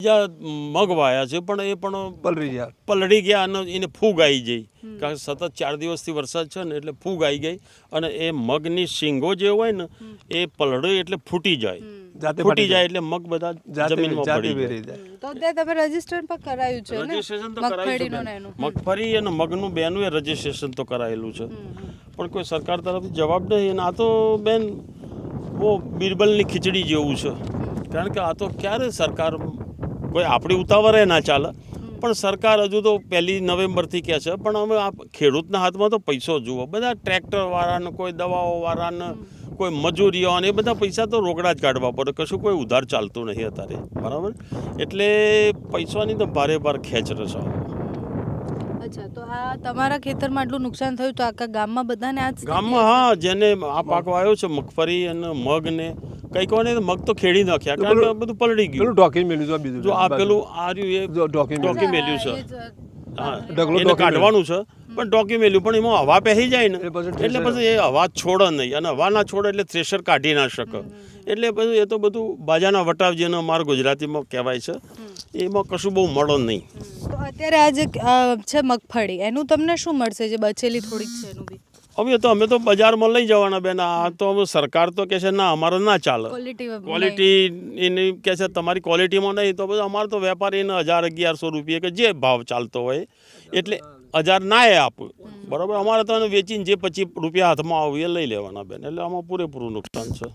બીજા મગ વાયા છે પણ એ પણ પલળી ગયા અને એને ફૂગ આવી ગઈ કારણ કે સતત 4 દિવસથી વરસાદ છે ને એટલે ફૂગ આવી ગઈ અને એ મગની શીંગો જે હોય ને એ પલળે એટલે ફૂટી જાય એટલે મગ બધા જમીનમાં પડી જાય. તો અત્યારે તમે રજીસ્ટર પણ કરાયું છે ને રજીસ્ટ્રેશન તો કરાયું છે. મગફળી અને મગનું બેનું એ રજીસ્ટ્રેશન તો કરાયેલું છે પણ કોઈ સરકાર તરફથી જવાબ નહીં. અને આ તો બેન બહુ બિરબલની ખીચડી જેવું છે કારણ કે આ તો ક્યારે સરકાર કોઈ આપણી ઉતાવળે ના ચાલે પણ સરકાર હજુ તો 1 નવેમ્બરથી કહે છે પણ અમે આ ખેડૂતના હાથમાં તો પૈસો જુઓ. બધા ટ્રેક્ટરવાળાને કોઈ દવાઓવાળાને કોઈ મજૂરીઓ અને એ બધા પૈસા તો રોકડા જ કાઢવા પડે. કશું કોઈ ઉધાર ચાલતું નહીં અત્યારે બરાબર. એટલે પૈસાની તો ભારે ખેંચ રહેશે. અચ્છા, તો આ તમારા ખેતરમાં આટલું નુકસાન થયું તો આખા ગામમાં બધાને આજ ગામમાં હા જેને આ પાક વાવ્યો છે મગફળી અને મગ ને કઈ કોને મગ તો ખેડી નાખ્યા કારણ કે બધું પલળી ગયું. જો આ પેલું આ રહ્યું એ ડોકી મેલ્યું છે એને કાઢવાનું છે પણ ડોકી મેલ્યું પણ એમાં હવા પહેરી જાય ને એટલે પછી એ હવા છોડે નહીં અને હવા ના છોડે એટલે થ્રેશર કાઢી ના શકે. એટલે પછી એ તો બધું બાજાના વટાવ જેને અમારા ગુજરાતીમાં કહેવાય છે એમાં કશું બહુ મળો નહીં. તો અત્યારે આ જે છે મગફળી એનું તમને શું મળશે જે બચેલી થોડીક છે એનું બી? હવે તો અમે તો બજારમાં લઈ જવાના બેન. આ તો હવે સરકાર તો કહે છે ના અમારે ના ચાલે ક્વોલિટી એની કહે છે તમારી ક્વોલિટીમાં નહીં તો પછી અમારે તો વેપારીને 1000-1100 રૂપિયા કે જે ભાવ ચાલતો હોય એટલે 1000 ના એ આપું બરાબર. અમારે તો વેચીને જે 25 રૂપિયા હાથમાં આવે એ લઈ લેવાના બેન. એટલે આમાં પૂરેપૂરું નુકસાન છે.